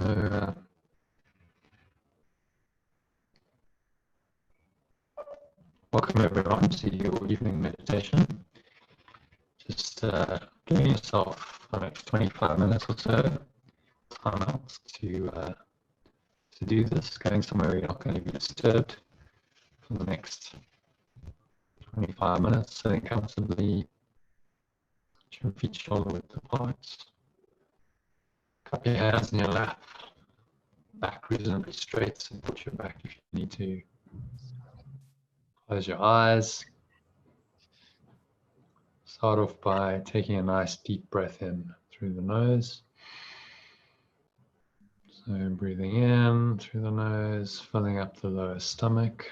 Welcome everyone to your evening meditation. Just giving yourself the next 25 minutes or so time out to do this, going somewhere where you're not going to be disturbed for the next 25 minutes, sitting comfortably, your feet shoulder width apart, cup your hands in your lap, back reasonably straight, so put your back if you need to. Close your eyes. Start off by taking a nice deep breath in through the nose. So breathing in through the nose, filling up the lower stomach.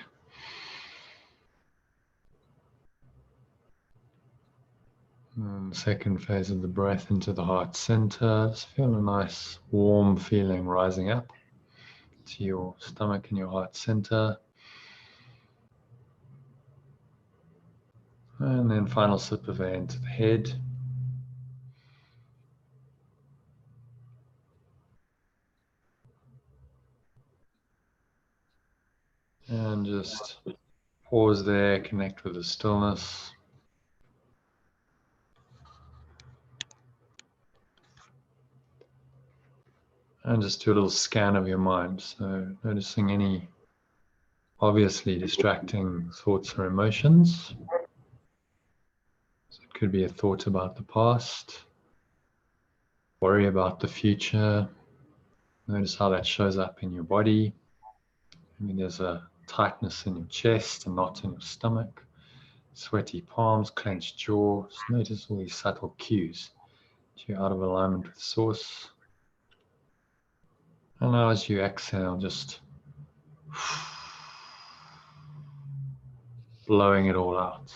And second phase of the breath into the heart center. Just feel a nice warm feeling rising up to your stomach and your heart center. And then final sip of air into the head. And just pause there, connect with the stillness. And just do a little scan of your mind. So noticing any obviously distracting thoughts or emotions. So it could be a thought about the past, worry about the future. Notice how that shows up in your body. Maybe there's a tightness in your chest, a knot in your stomach, sweaty palms, clenched jaw. Just notice all these subtle cues that you're out of alignment with source. And now as you exhale, just blowing it all out.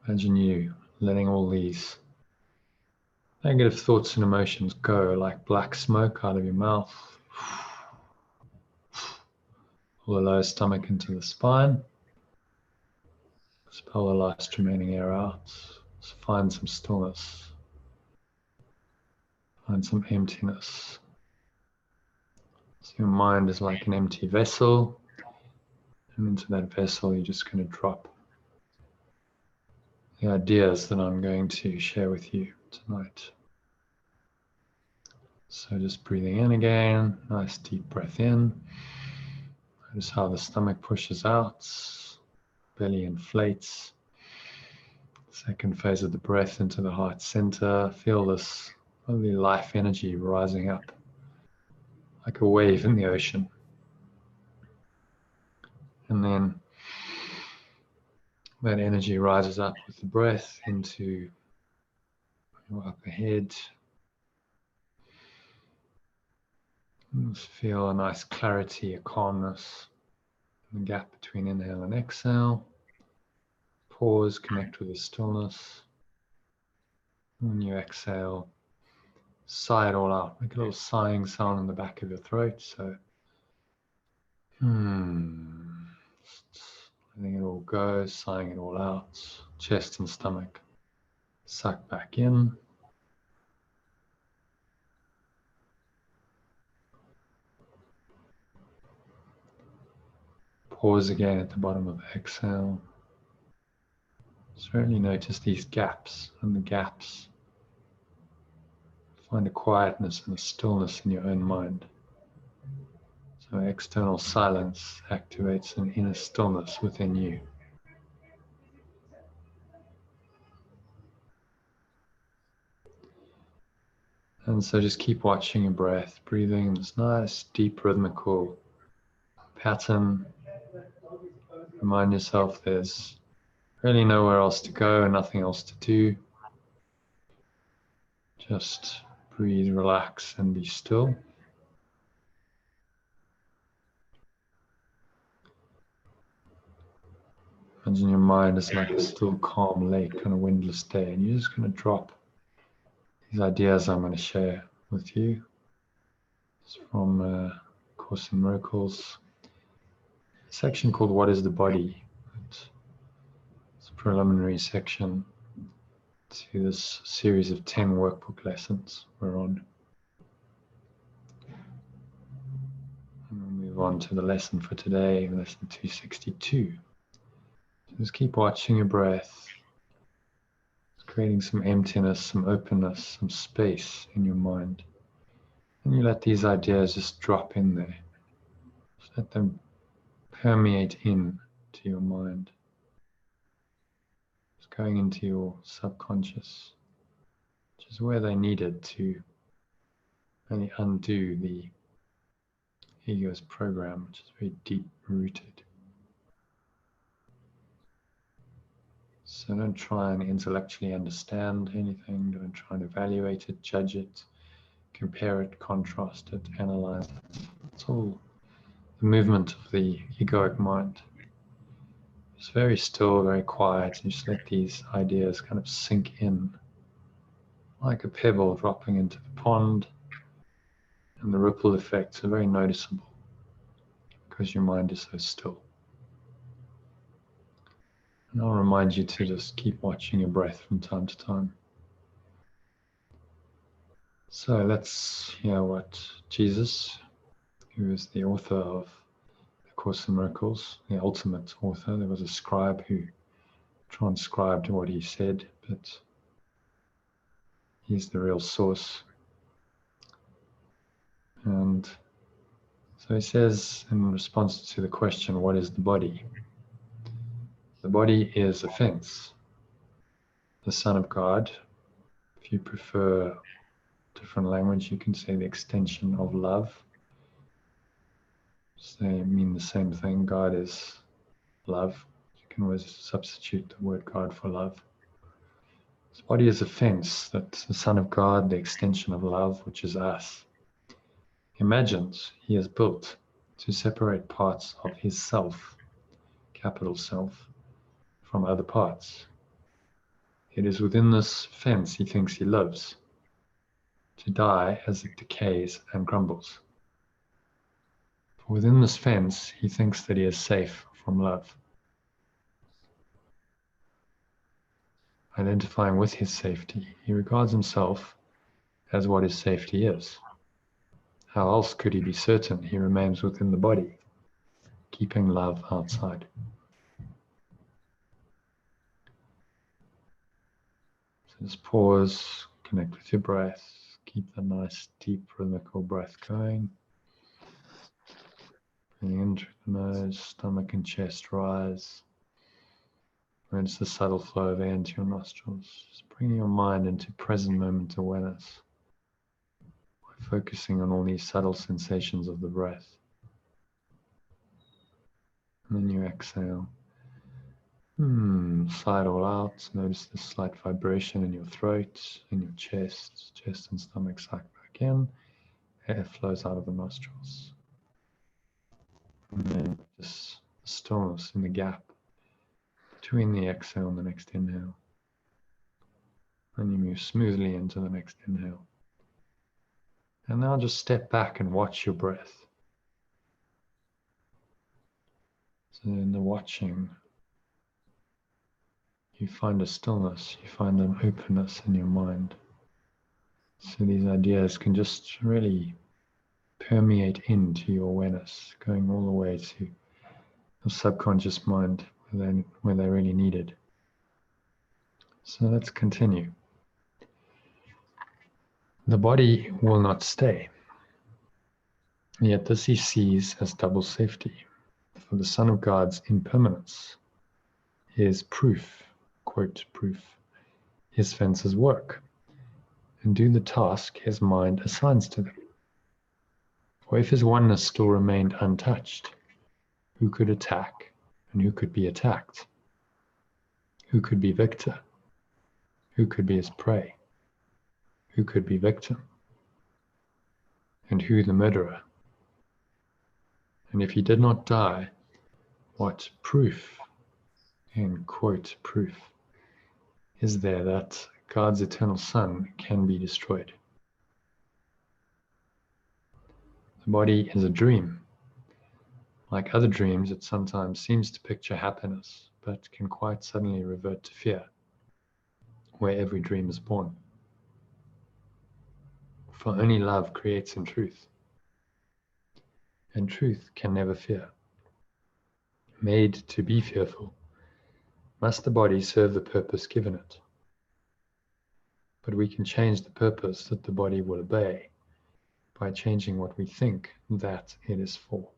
Imagine you letting all these negative thoughts and emotions go like black smoke out of your mouth. Pull the lower stomach into the spine. Expel the last remaining air out. Just find some stillness. Find some emptiness. So your mind is like an empty vessel. And into that vessel you're just going to drop the ideas that I'm going to share with you tonight. So just breathing in again, nice deep breath in. Notice how the stomach pushes out, belly inflates. Second phase of the breath into the heart center. Feel this lovely life energy rising up like a wave in the ocean. And then that energy rises up with the breath into your upper head. Just feel a nice clarity, a calmness in the gap between inhale and exhale. Pause, connect with the stillness. When you exhale, sigh it all out. Make a little sighing sound in the back of your throat. So, letting it all go, sighing it all out. Chest and stomach suck back in. Pause again at the bottom of the exhale. Certainly notice these gaps and the gaps. Find a quietness and a stillness in your own mind. So external silence activates an inner stillness within you. And so just keep watching your breath, breathing in this nice, deep, rhythmical pattern. Remind yourself there's really nowhere else to go and nothing else to do. Just breathe, relax, and be still. Imagine your mind is like a still, calm lake on a windless day, and you're just going to drop these ideas I'm going to share with you. It's from Course in Miracles, a section called What is the Body? It's a preliminary section to this series of 10 workbook lessons we're on. Move on to the lesson for today, lesson 262. Just keep watching your breath, creating some emptiness, some openness, some space in your mind. And you let these ideas just drop in there. Just let them permeate in to your mind. Just going into your subconscious, which is where they needed to really undo the ego's program, which is very deep rooted. So don't try and intellectually understand anything, don't try and evaluate it, judge it, compare it, contrast it, analyze it. It's all the movement of the egoic mind. It's very still, very quiet, and just let these ideas kind of sink in like a pebble dropping into the pond, and the ripple effects are very noticeable because your mind is so still. And I'll remind you to just keep watching your breath from time to time. So let's hear what Jesus, who is the author of the Course in Miracles, the ultimate author, there was a scribe who transcribed what he said, but he's the real source. And so he says in response to the question, what is the body? The body is a fence. The Son of God, if you prefer different language, you can say the extension of love. So they mean the same thing. God is love. You can always substitute the word God for love. His body is a fence that the Son of God, the extension of love, which is us, imagines he has built to separate parts of his self, capital self, from other parts. It is within this fence he thinks he lives, to die as it decays and crumbles. For within this fence he thinks that he is safe from love. Identifying with his safety, he regards himself as what his safety is. How else could he be certain he remains within the body, keeping love outside? So just pause, connect with your breath, keep that nice deep rhythmical breath going. Breathing in through the nose, stomach and chest rise. Notice the subtle flow of air into your nostrils. Just bringing your mind into present moment awareness by focusing on all these subtle sensations of the breath. And then you exhale. Sigh it all out. Notice the slight vibration in your throat, in your chest. Chest and stomach suck back in. Air flows out of the nostrils. And then just stillness in the gap between the exhale and the next inhale. And you move smoothly into the next inhale. And now just step back and watch your breath. So in the watching, you find a stillness, you find an openness in your mind. So these ideas can just really permeate into your awareness, going all the way to your subconscious mind where they're really needed. So let's continue. The body will not stay, yet this he sees as double safety. For the Son of God's impermanence is proof, quote, proof, his fences work, and do the task his mind assigns to them. For if his oneness still remained untouched, who could attack and who could be attacked? Who could be victor? Who could be his prey? Who could be victim? And who the murderer? And if he did not die, what proof, end quote, proof, is there that God's eternal Son can be destroyed? The body is a dream. Like other dreams, it sometimes seems to picture happiness, but can quite suddenly revert to fear, where every dream is born. For only love creates in truth. And truth can never fear. Made to be fearful, must the body serve the purpose given it? But we can change the purpose that the body will obey by changing what we think that it is for.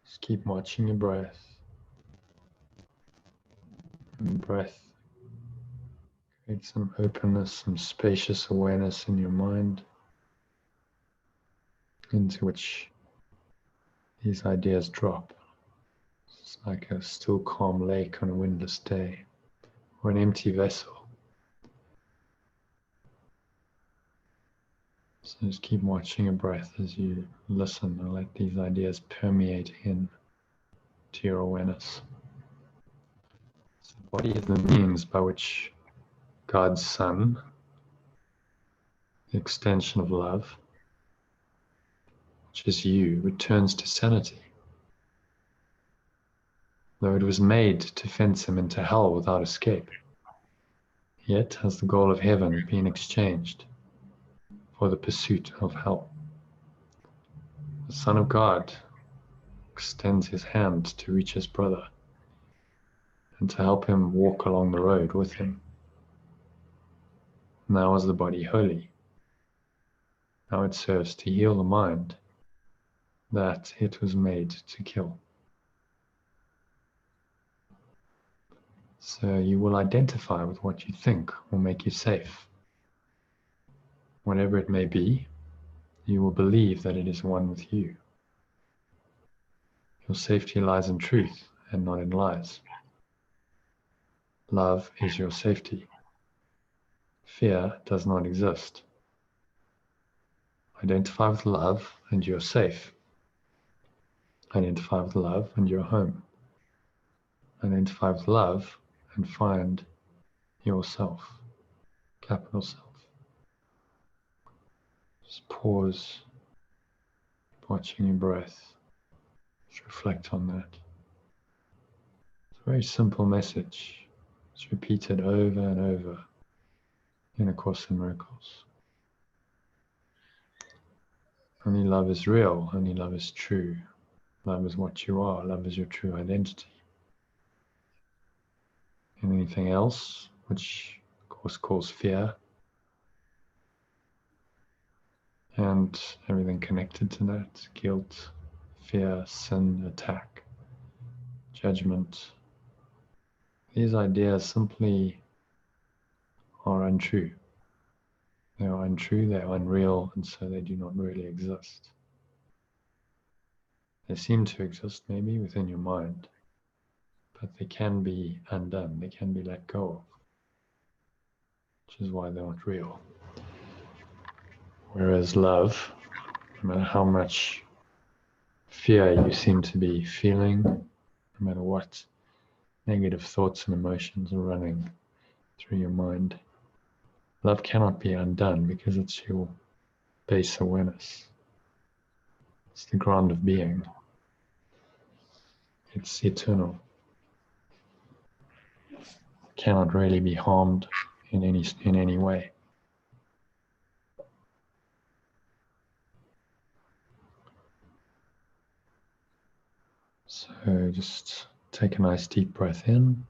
Just keep watching your breath. And breath creates some openness, some spacious awareness in your mind, into which these ideas drop. It's like a still calm lake on a windless day, or an empty vessel. So just keep watching your breath as you listen and let these ideas permeate in to your awareness. So the body is the means by which God's Son, the extension of love, which is you, returns to sanity. Though it was made to fence him into hell without escape, yet has the goal of heaven been exchanged for the pursuit of hell. The Son of God extends his hand to reach his brother and to help him walk along the road with him. Now is the body holy. Now it serves to heal the mind that it was made to kill. So you will identify with what you think will make you safe. Whatever it may be, you will believe that it is one with you. Your safety lies in truth and not in lies. Love is your safety. Fear does not exist. Identify with love and you're safe. Identify with love and you're home. Identify with love and find yourself. Capital self. Just pause, watching your breath. Just reflect on that. It's a very simple message. It's repeated over and over in A Course in Miracles. Only love is real, only love is true. Love is what you are, love is your true identity. And anything else, which of course calls fear, and everything connected to that, guilt, fear, sin, attack, judgment, these ideas simply are untrue. They are untrue, they are unreal, and so they do not really exist. They seem to exist maybe within your mind, but they can be undone, they can be let go of, which is why they're not real. Whereas love, no matter how much fear you seem to be feeling, no matter what negative thoughts and emotions are running through your mind, love cannot be undone because it's your base awareness. It's the ground of being. It's eternal. It cannot really be harmed in any way. So just take a nice deep breath in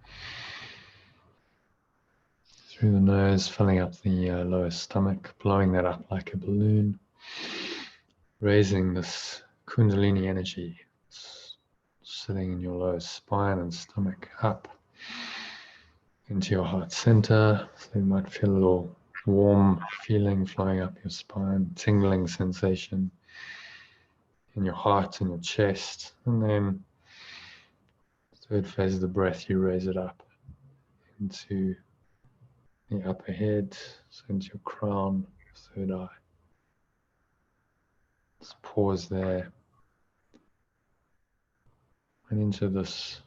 through the nose, filling up the lower stomach, blowing that up like a balloon, raising this Kundalini energy sitting in your lower spine and stomach up into your heart center. So you might feel a little warm feeling flowing up your spine, tingling sensation in your heart and your chest. And then third phase of the breath, you raise it up into the upper head, so into your crown, third eye. Just pause there. And into this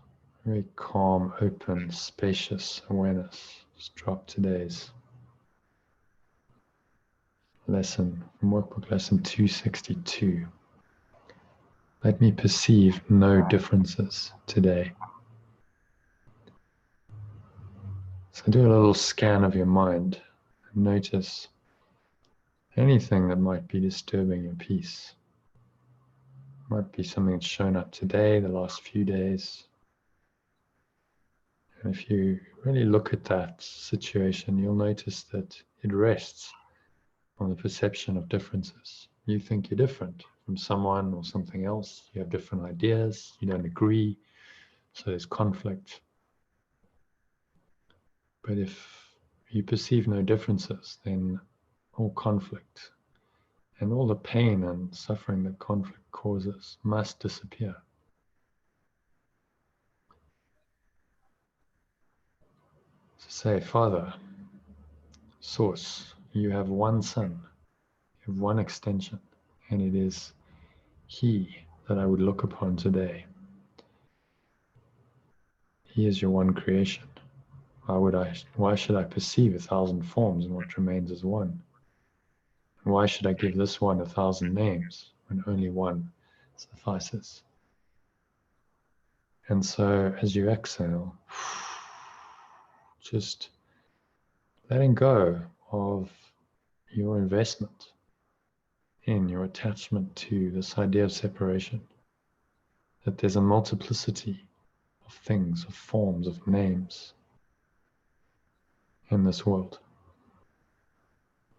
very calm, open, spacious awareness. Just drop today's lesson from Workbook Lesson 262. Let me perceive no differences today. So do a little scan of your mind and notice anything that might be disturbing your peace. Might be something that's shown up today, the last few days. And if you really look at that situation, you'll notice that it rests on the perception of differences. You think you're different from someone or something else. You have different ideas. You don't agree. So there's conflict. But if you perceive no differences, then all conflict and all the pain and suffering that conflict causes must disappear. So say, Father, Source, you have one Son, you have one extension, and it is He that I would look upon today. He is your one creation. Why should I perceive 1,000 forms in what remains as one? Why should I give this one 1,000 names when only one suffices? And so as you exhale, just letting go of your investment in your attachment to this idea of separation, that there's a multiplicity of things, of forms, of names in this world.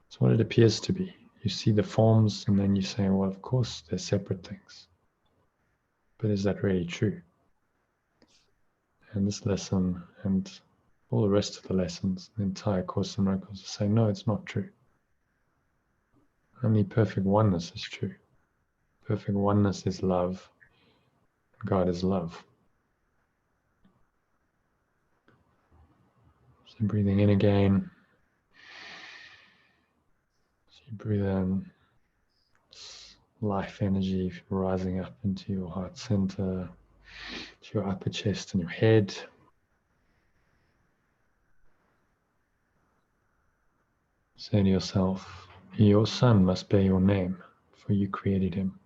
It's what it appears to be. You see the forms and then you say, well, of course, they're separate things. But is that really true? And this lesson and all the rest of the lessons, the entire Course in Miracles, say, no, it's not true. Only perfect oneness is true. Perfect oneness is love. God is love. So breathing in again. So you breathe in life energy rising up into your heart center, to your upper chest and your head. Say to yourself, your Son must bear your name, for you created him.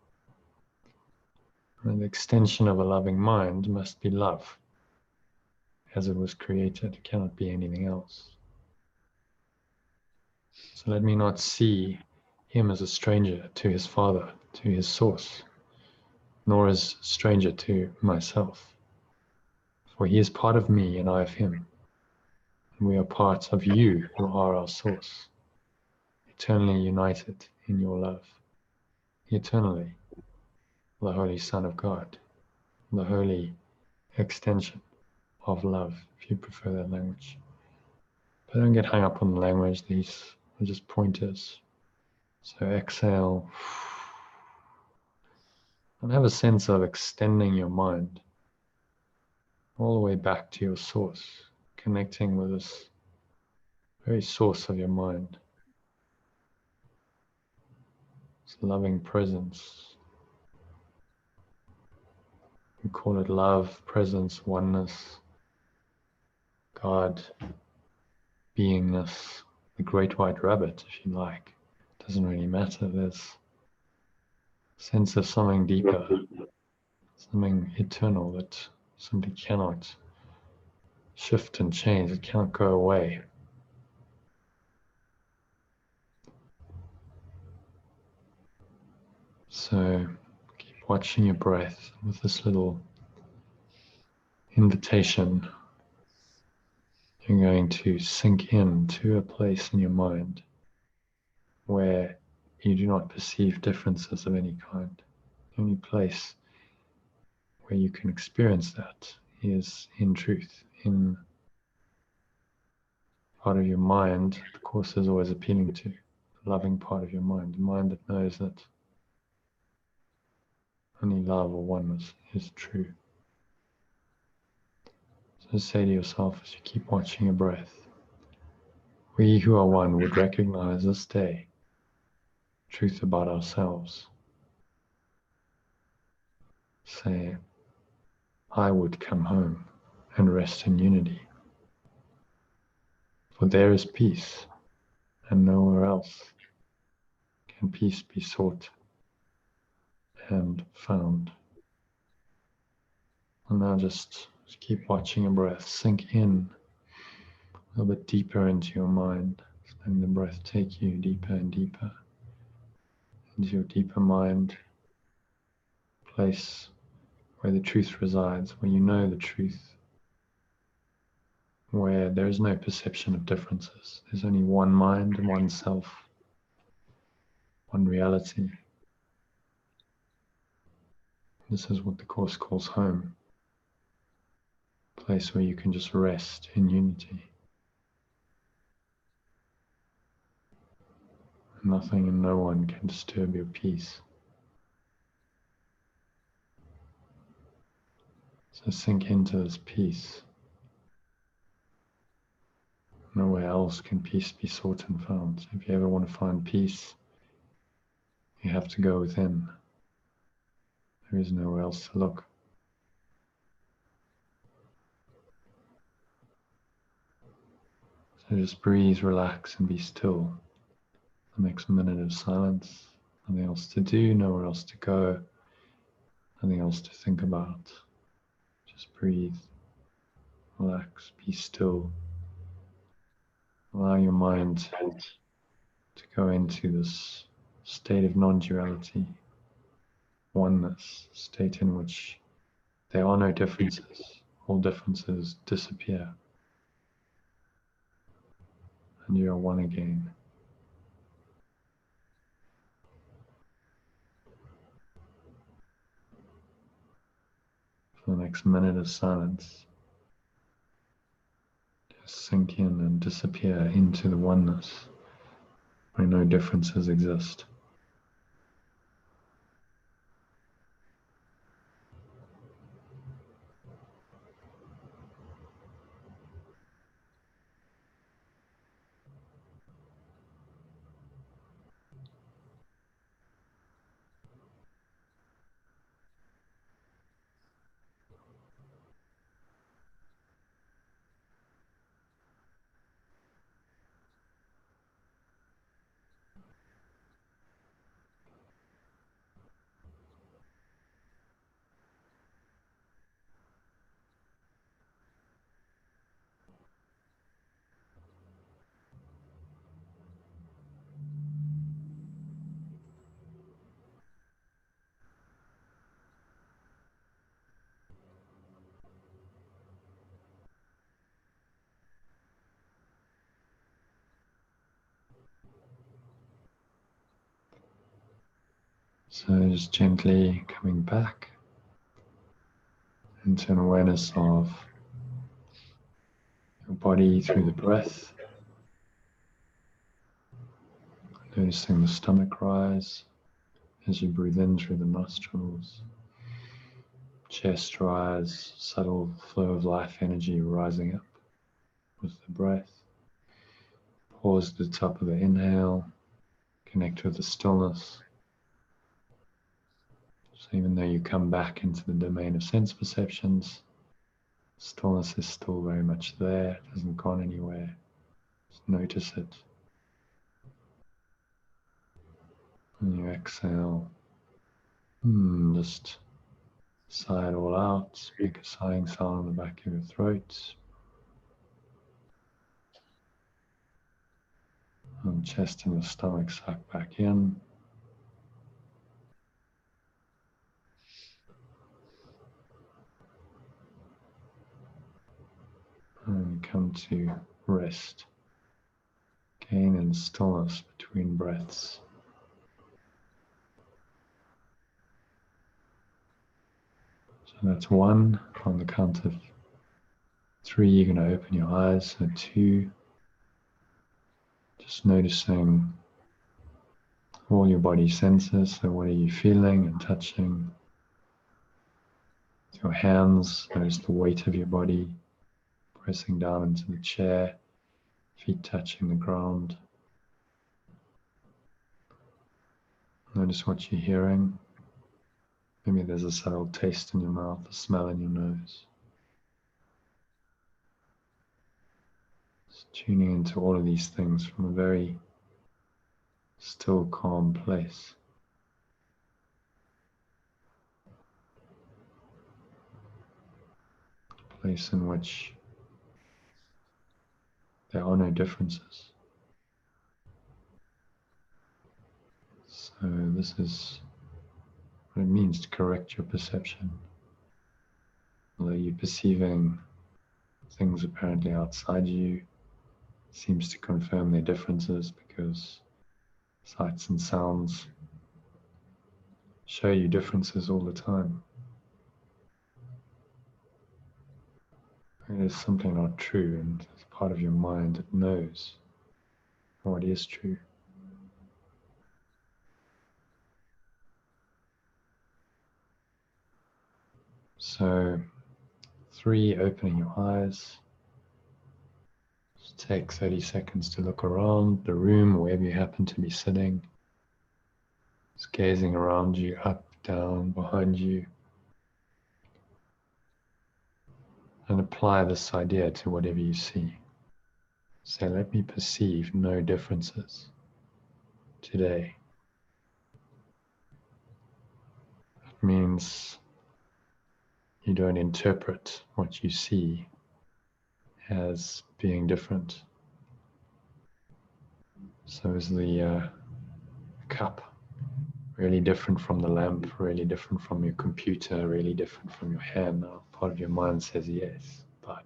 And the extension of a loving mind must be love. As it was created, it cannot be anything else. So let me not see him as a stranger to his Father, to his source, nor as a stranger to myself. For he is part of me and I of him. And we are part of you who are our source, eternally united in your love. Eternally, the Holy Son of God, the holy extension of love, if you prefer that language. But don't get hung up on the language, these are just pointers. So exhale, and have a sense of extending your mind all the way back to your source, connecting with this very source of your mind, this loving presence. We call it love, presence, oneness, God, beingness, the great white rabbit, if you like. It doesn't really matter. There's a sense of something deeper, something eternal that simply cannot shift and change. It can't go away. So keep watching your breath with this little invitation. You're going to sink into a place in your mind where you do not perceive differences of any kind. The only place where you can experience that is in truth, in part of your mind the Course is always appealing to, the loving part of your mind, the mind that knows that only love or oneness is true. So say to yourself as you keep watching your breath, we who are one would recognize this day truth about ourselves. Say, I would come home and rest in unity. For there is peace, and nowhere else can peace be sought and found. And now just keep watching your breath sink in a little bit deeper into your mind, letting the breath take you deeper and deeper into your deeper mind, place where the truth resides, where you know the truth, where there is no perception of differences. There's only one mind and one self, one reality. This is what the Course calls home, a place where you can just rest in unity. Nothing and no one can disturb your peace. So sink into this peace. Nowhere else can peace be sought and found. So if you ever want to find peace, you have to go within. There is nowhere else to look. So just breathe, relax, and be still. The next minute of silence. Nothing else to do, nowhere else to go, nothing else to think about. Just breathe, relax, be still. Allow your mind to go into this state of non-duality, oneness, state in which there are no differences. All differences disappear. And you are one again. For the next minute of silence, just sink in and disappear into the oneness where no differences exist. So just gently coming back into an awareness of your body through the breath, noticing the stomach rise as you breathe in through the nostrils, chest rise, subtle flow of life energy rising up with the breath. Pause at the top of the inhale, connect with the stillness. So even though you come back into the domain of sense perceptions, stillness is still very much there, it hasn't gone anywhere. Just notice it. And you exhale, just sigh it all out, make a sighing sound in the back of your throat. And chest and the stomach suck back in. And come to rest. Gain in stillness between breaths. So that's one. On the count of 3, you're going to open your eyes. So 2, just noticing all your body senses. So what are you feeling and touching? Your hands, notice the weight of your body pressing down into the chair, feet touching the ground. Notice what you're hearing. Maybe there's a subtle taste in your mouth, a smell in your nose. Just tuning into all of these things from a very still, calm place. A place in which there are no differences. So this is what it means to correct your perception. Although you're perceiving things apparently outside you, seems to confirm their differences because sights and sounds show you differences all the time. It is something not true, and as part of your mind that knows what is true. So 3, opening your eyes. Just take 30 seconds to look around the room, wherever you happen to be sitting. Just gazing around you, up, down, behind you. And apply this idea to whatever you see. Say, let me perceive no differences today. It means you don't interpret what you see as being different. So is the cup really different from the lamp, really different from your computer, really different from your hand? Now, part of your mind says yes, but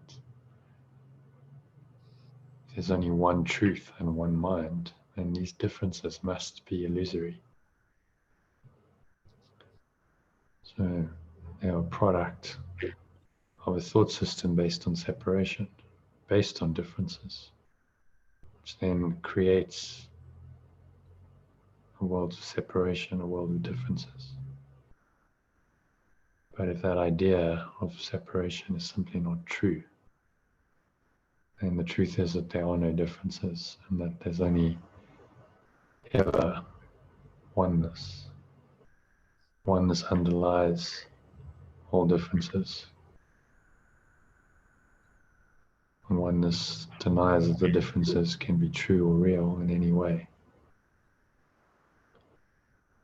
there's only one truth and one mind, and these differences must be illusory. So they are a product of a thought system based on separation, based on differences, which then creates a world of separation, a world of differences. But if that idea of separation is simply not true, then the truth is that there are no differences and that there's only ever oneness. Oneness underlies all differences. And oneness denies that the differences can be true or real in any way.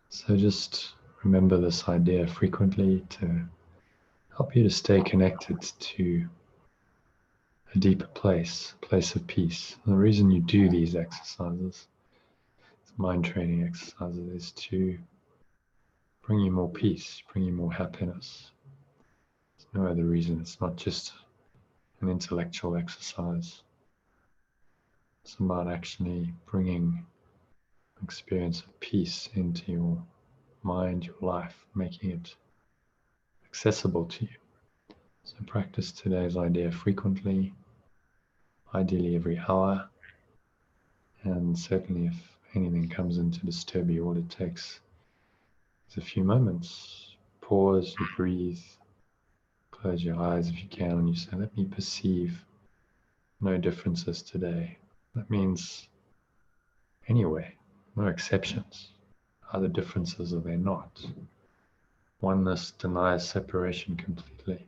So just remember this idea frequently to help you to stay connected to a deeper place, a place of peace. And the reason you do these exercises, mind training exercises, is to bring you more peace, bring you more happiness. There's no other reason. It's not just an intellectual exercise. It's about actually bringing experience of peace into your mind, your life, making it accessible to you. So practice today's idea frequently, ideally every hour, and certainly if anything comes in to disturb you, all it takes is a few moments. Pause, you breathe, close your eyes if you can, and you say, let me perceive no differences today. That means anyway, no exceptions. Are there differences or they're not? Oneness denies separation completely.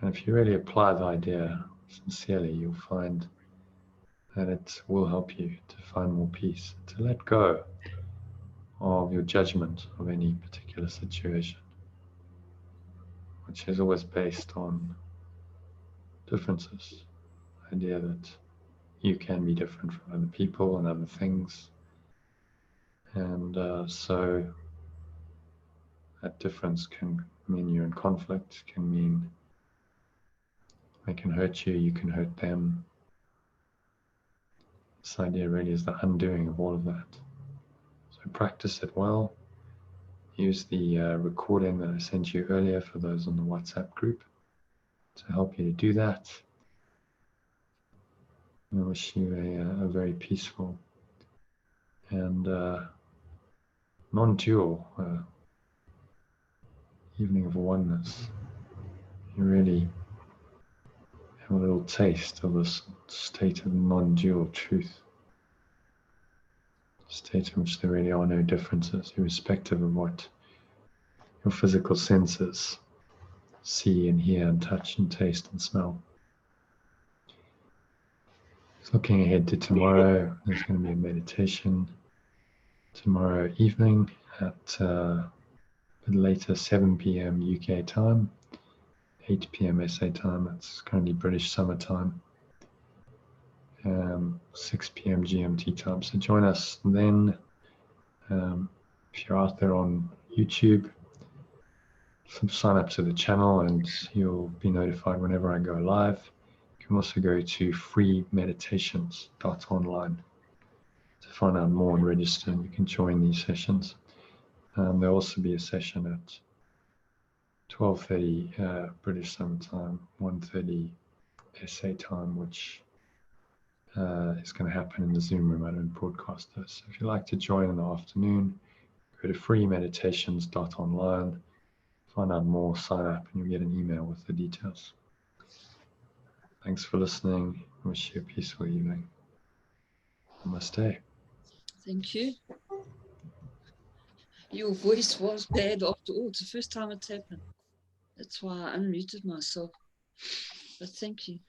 And if you really apply the idea sincerely, you'll find that it will help you to find more peace, to let go of your judgment of any particular situation, which is always based on differences. The idea that you can be different from other people and other things. And so that difference can mean you're in conflict, can mean they can hurt you, you can hurt them. This idea really is the undoing of all of that. So practice it well. Use the recording that I sent you earlier for those on the WhatsApp group to help you to do that. I wish you a very peaceful and non-dual evening of oneness. You really have a little taste of this state of non-dual truth. A state in which there really are no differences, irrespective of what your physical senses see and hear and touch and taste and smell. Looking ahead to tomorrow, there's going to be a meditation tomorrow evening at a bit later, 7 p.m. UK time, 8 p.m. SA time. That's currently British summer time, 6 p.m. GMT time. So join us then. If you're out there on YouTube, sign up to the channel and you'll be notified whenever I go live. You can also go to freemeditations.online to find out more and register, and you can join these sessions. There'll also be a session at 12:30 British Summer Time, 1:30 SA time, which is going to happen in the Zoom room. I don't broadcast this. So if you'd like to join in the afternoon, go to freemeditations.online, find out more, sign up, and you'll get an email with the details. Thanks for listening. I wish you a peaceful evening. Namaste. Thank you. Your voice was bad after all. It's the first time it's happened. That's why I unmuted myself. But thank you.